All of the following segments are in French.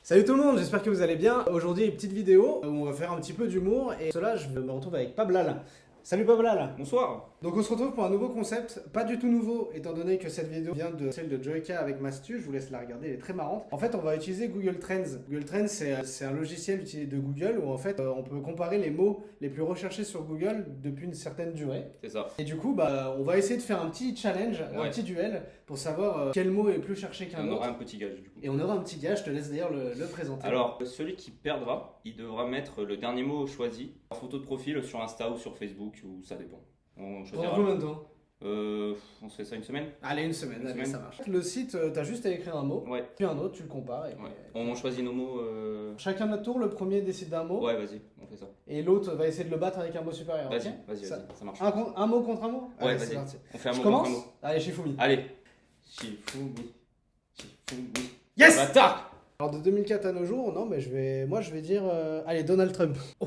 Salut tout le monde, j'espère que vous allez bien. Aujourd'hui, une petite vidéo où on va faire un petit peu d'humour et cela, je me retrouve avec Pablal. Salut Pablal. Bonsoir. Donc on se retrouve pour un nouveau concept, pas du tout nouveau étant donné que cette vidéo vient de celle de Joyka avec Mastu, je vous laisse la regarder, elle est très marrante. En fait on va utiliser Google Trends. Google Trends c'est un logiciel utilisé de Google où en fait on peut comparer les mots les plus recherchés sur Google depuis une certaine durée. C'est ça. Et du coup on va essayer de faire un petit challenge, un petit duel pour savoir quel mot est plus cherché qu'un autre. On aura un petit gage du coup. Et on aura un petit gage, je te laisse d'ailleurs le présenter. Alors celui qui perdra, il devra mettre le dernier mot choisi en photo de profil sur Insta ou sur Facebook ou ça dépend. On choisira. Pendant combien de temps? On se fait ça une semaine. Allez, une semaine, allez, ça marche. Le site, t'as juste à écrire un mot, Ouais. puis un autre, tu le compares. Et Ouais. On choisit nos mots. chacun notre tour, le premier décide d'un mot, Ouais, vas-y, on fait ça. et l'autre va essayer de le battre avec un mot supérieur. Vas-y, ok vas-y, ça... ça marche. Un mot contre un mot? Ouais, Allez, c'est vas-y. parti. On fait un Je mot commence contre un mot. Allez, Shifumi. Allez. Shifumi. Shifumi. Yes. Bâtard. Alors de 2004 à nos jours, non, mais je vais dire, allez, Donald Trump. Oh,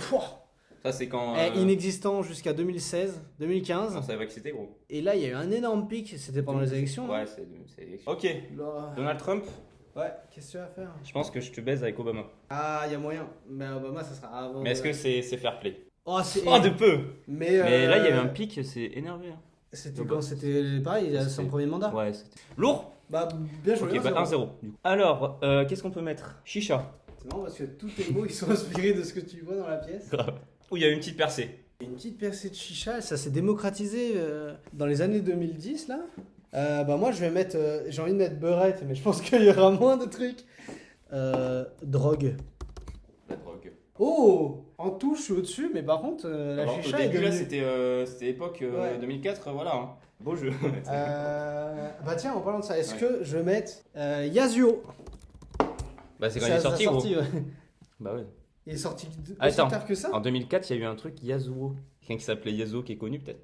Ça c'est quand. inexistant jusqu'à 2016, 2015. On savait pas que c'était gros. Et là, il y a eu un énorme pic, c'était pendant les élections. Ouais, c'est l'élection. Ok. Là. Donald Trump, Ouais, qu'est-ce que tu vas faire? je pense que je te baise avec Obama. Ah, il y a moyen. Mais Obama, ça sera avant. Mais est-ce que c'est fair play? Oh, c'est. Oh, de peu. Mais là, il y a eu un pic, c'est énervé. Hein. C'était quand? C'était pareil, il a son C'était- premier mandat. Ouais, c'était. Lourd. Bah, bien joué. Ok, bah 1-0. du coup. Alors, qu'est-ce qu'on peut mettre? Chicha. C'est marrant parce que tous tes mots ils sont inspirés de ce que tu vois dans la pièce. Où il y a une petite percée. Une petite percée de chicha, ça s'est démocratisé dans les années 2010 là. Bah moi je vais mettre, j'ai envie de mettre beurette, mais je pense qu'il y aura moins de trucs. Drogue. La drogue. Oh, en touche je suis au-dessus, mais par contre la Alors, chicha au début, est là, devenue... c'était époque Ouais. 2004, voilà. Hein. Beau jeu. Bah tiens, en parlant de ça, est-ce Ouais. que je vais mettre Yasuo? Bah, c'est quand il est sorti, gros. ouais. Bah, ouais. Il est sorti aussi Attends. tard que ça? En 2004, il y a eu un truc, Yasuo. Quelqu'un qui s'appelait Yasuo qui est connu, peut-être.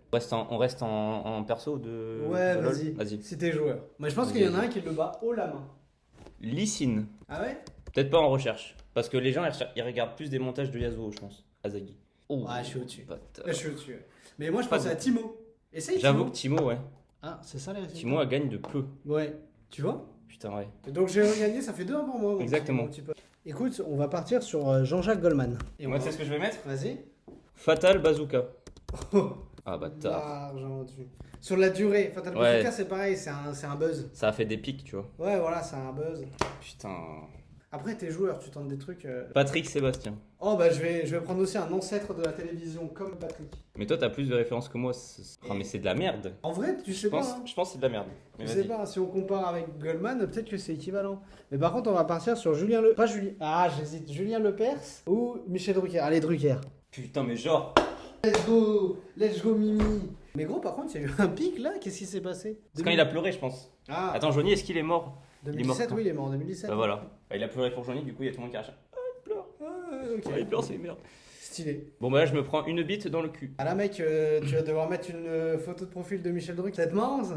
On reste en perso de. Ouais, de LoL. vas-y. Vas-y. Si t'es joueur. Mais je pense Vas-y, qu'il y en a vas-y. un qui le bat haut la main. Lee Sin. Ah ouais? Peut-être pas en recherche. Parce que les gens, ils regardent plus des montages de Yasuo, je pense. Azagi. Oh, Ouais, je suis au-dessus. bâtard. Là, je suis au-dessus. Ouais. Mais moi, je Pas pensais à Timo. Essaye, J'avoue Timo. que Timo, ouais. Ah, c'est ça les résultats. Timo, elle gagne de peu. Ouais. Tu vois? Putain, ouais. Donc j'ai regagné, ça fait 2-1 pour moi. Exactement. Mon petit pote. Écoute, on va partir sur Jean-Jacques Goldman. Et moi, tu sais ce que je vais mettre? Vas-y. Fatal Bazooka. Oh, Ah, bâtard. largement au-dessus. Sur la durée, Fatal Ouais. Bazooka, c'est pareil, c'est un buzz. Ça a fait des pics, tu vois. Ouais, voilà, c'est un buzz. Putain. Après, t'es joueur, tu tentes des trucs. Patrick Sébastien. Oh, bah, je vais prendre aussi un ancêtre de la télévision comme Patrick. Mais toi, t'as plus de références que moi. Oh, mais c'est de la merde. En vrai, tu sais pas. Hein. Je pense que c'est de la merde. Mais Je sais vas-y. pas, si on compare avec Goldman, peut-être que c'est équivalent. Mais par contre, on va partir sur Julien Le... Pas Julien... Ah, j'hésite. Julien Lepers ou Michel Drucker. Allez, Drucker. Putain, mais genre. Let's go Mimi. Mais gros, par contre, il y a eu un pic là, qu'est-ce qui s'est passé? C'est quand il a pleuré, je pense. Ah, Attends, Johnny, est-ce qu'il est mort? 2017, quand oui, il est mort en 2017. Bah voilà. Bah, il a pleuré pour Johnny, du coup, il y a tout le monde qui a Ah, ok. Ouais, il pleure, c'est une merde. Stylé. Bon, bah là, je me prends une bite dans le cul. Ah là, mec, tu vas devoir mettre une photo de profil de Michel Drucker. Ça te marrant, ça?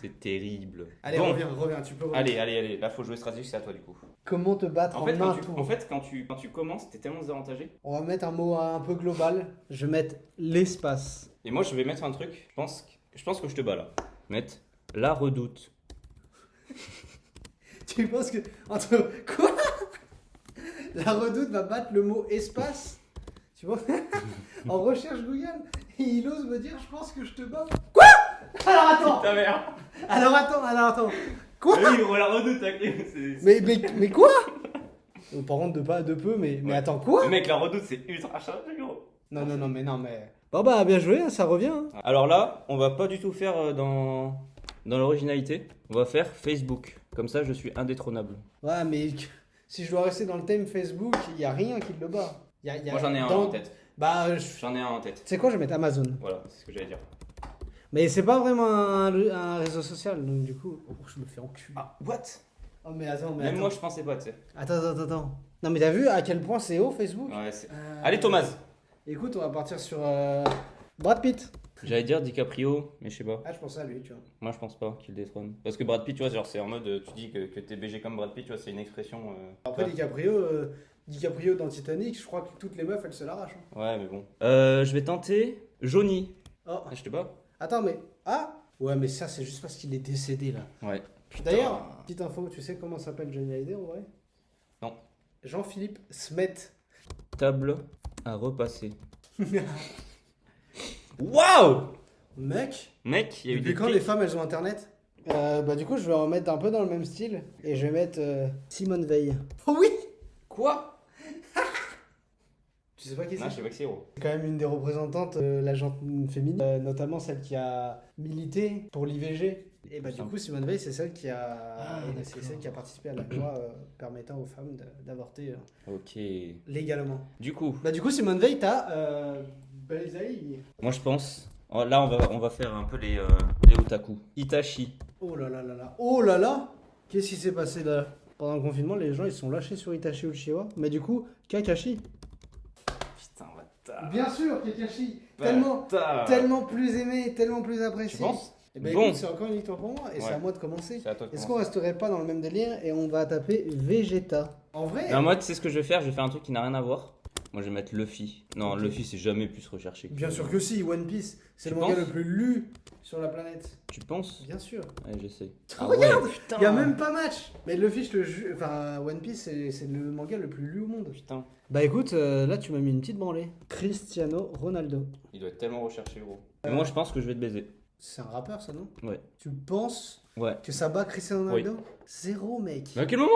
C'est terrible. Allez, Bon. reviens, tu peux revenir. Allez. Là, faut jouer stratégique, c'est à toi, du coup. Comment te battre en, un tour? Quand tu commences, t'es tellement désavantagé. On va mettre un mot un peu global. Je vais mettre l'espace. Et moi, je vais mettre un truc. Je pense que je te bats là. Mettre la redoute. Tu penses que... Entre... Quoi? La redoute va battre le mot espace? Tu vois? En recherche Google, et il ose me dire, je pense que je te bats. Quoi? Alors attends! Ta mère. Alors attends! Quoi? Oui, gros, la redoute, ta clé. Mais quoi? Par contre, de peu, mais Ouais. attends, quoi? Le mec, la redoute, c'est ultra chargé, gros. Non, mais... Bon bah, bien joué, hein, ça revient. Hein. Alors là, on va pas du tout faire dans l'originalité. On va faire Facebook. Comme ça, je suis indétrônable. Ouais, mais si je dois rester dans le thème Facebook, il n'y a rien qui le bat. Moi, j'en ai un en tête. Bah, J'en ai un en tête. c'est quoi, je vais mettre Amazon. Voilà, c'est ce que j'allais dire. Mais c'est pas vraiment un réseau social, donc du coup, je me fais enculer. Ah, what? Oh, mais attends, Même moi, je pensais pas, tu sais. Attends. Non, mais t'as vu à quel point c'est haut Facebook? Ouais, Allez, Thomas. Écoute, on va partir sur Brad Pitt. J'allais dire DiCaprio, mais je sais pas. Ah, je pensais à lui, tu vois. Moi, je pense pas qu'il détrône. Parce que Brad Pitt, tu vois, genre, c'est en mode, tu dis que t'es BG comme Brad Pitt, tu vois, c'est une expression. Après, ouais. DiCaprio dans Titanic, je crois que toutes les meufs, elles se l'arrachent. Hein. Ouais, mais bon. Je vais tenter Johnny. Oh, Ah, je te bats? attends, mais... Ah! Ouais, mais ça, c'est juste parce qu'il est décédé, là. Ouais. D'ailleurs, petite info, tu sais comment s'appelle Johnny Hallyday, en vrai? Non. Jean-Philippe Smet. Table à repasser. Waouh! Mec, Mec, il y a eu depuis des quand pics. les femmes elles ont internet? Bah du coup je vais en mettre un peu dans le même style et je vais mettre Simone Veil. Oh oui! Quoi? Tu sais pas qui c'est? Non, je sais pas que c'est gros. C'est quand même une des représentantes de la gente féminine, notamment celle qui a milité pour l'IVG. Et bah du coup Simone Veil c'est celle qui a, c'est celle qui a participé à la loi permettant aux femmes d'avorter Ok. légalement. Du coup, Bah du coup Simone Veil t'as Balisaï. moi je pense. Là, on va faire un peu les otaku. Itachi. Oh là là là là. Oh là là. Qu'est-ce qui s'est passé là? Pendant le confinement les gens ils sont lâchés sur Itachi Uchiwa. Mais du coup Kakashi. Putain, bâtard. Bien sûr Kakashi. Bâtard. Tellement plus aimé, tellement plus apprécié. Tu penses? Eh ben, Bon. écoute, c'est encore une victoire pour moi et c'est Ouais. à moi de commencer. C'est à toi de Est-ce commencer. qu'on resterait pas dans le même délire et on va taper Vegeta? En vrai, Non, moi, tu sais ce que je vais faire? Je vais faire un truc qui n'a rien à voir. Moi, je vais mettre Luffy. Non, Ok. Luffy, c'est jamais plus recherché. bien sûr que si, One Piece, c'est Tu le manga penses le plus lu sur la planète. Tu penses? Bien sûr. Ouais, j'essaie. Regarde, putain. Il y a même pas match. Mais Luffy, je te jure, enfin One Piece, c'est le manga le plus lu au monde. Putain, Bah écoute, là tu m'as mis une petite branlée. Cristiano Ronaldo. il doit être tellement recherché, gros. Mais moi, je pense que je vais te baiser. C'est un rappeur ça, non? Ouais. Tu penses Ouais. que ça bat Cristiano Ronaldo? Zéro, mec. Mais à quel moment?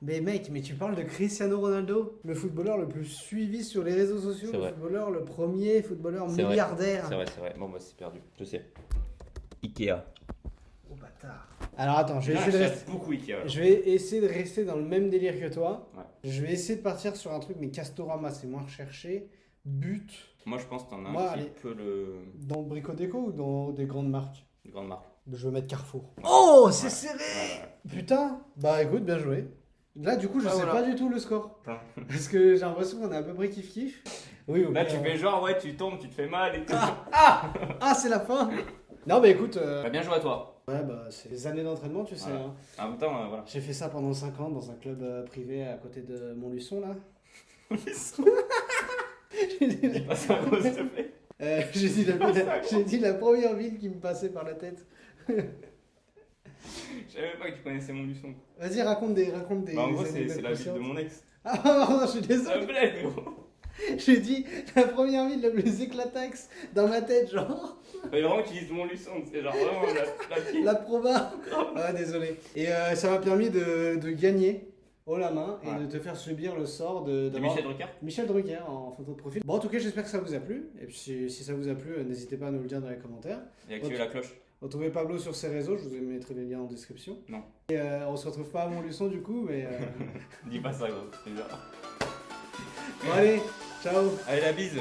Mais mec, mais tu parles de Cristiano Ronaldo, le footballeur le plus suivi sur les réseaux sociaux, C'est le vrai. footballeur, le premier footballeur C'est vrai. milliardaire. C'est vrai. Bon, bah, c'est perdu. Je sais. Ikea. Oh bâtard. Alors attends, je vais, Ah, essayer de j'achète beaucoup Ikea. je vais essayer de rester dans le même délire que toi. Ouais. Je vais essayer de partir sur un truc, mais Castorama c'est moins recherché. But, Moi, je pense que t'en as Moi, un qui allez. peut le. dans Brico Déco ou dans des grandes marques? Une grande marque. Je vais mettre Carrefour. Oh, c'est Ouais. serré. Ouais. Putain. Bah écoute, bien joué. Là du coup je Ah, sais voilà. pas du tout le score. Putain. Parce que j'ai l'impression qu'on est à peu près kiff-kiff. Oui, Là, ok, tu on- fais genre, ouais, tu tombes, tu te fais mal et tout. Ah, c'est la fin. Non, mais écoute, Bah, bien joué à toi. ouais, bah, c'est des années d'entraînement, tu sais. Voilà. Hein. En même temps, voilà. J'ai fait ça pendant 5 ans dans un club privé à côté de Montluçon, là. Dis pas ça, gros, s'il te plaît. J'ai dit la première ville qui me passait par la tête. Je savais même pas que tu connaissais mon luçon. Vas-y, raconte des Bah, en gros, c'est anecdotes la ville de croustillantes. mon ex. Ah, pardon, je suis Ça désolé. me plaît, gros. J'ai dit la première ville la plus éclataxe dans ma tête, genre Mais vraiment qu'ils disent mon luçon, c'est genre vraiment la pire. la proba. Ah, désolé. Et ça m'a permis de gagner haut la main et Ouais. de te faire subir le sort De d'avoir Michel Drucker. Michel Drucker en photo de profil. Bon, en tout cas, j'espère que ça vous a plu. Et puis, si ça vous a plu, n'hésitez pas à nous le dire dans les commentaires. Et activer la cloche. Retrouvez Pablo sur ses réseaux, je vous mettrai les liens en description. Non. Et on se retrouve pas à Montluçon du coup, mais. Dis pas ça, gros. C'est bizarre. Bon, allez, ciao! Allez, la bise.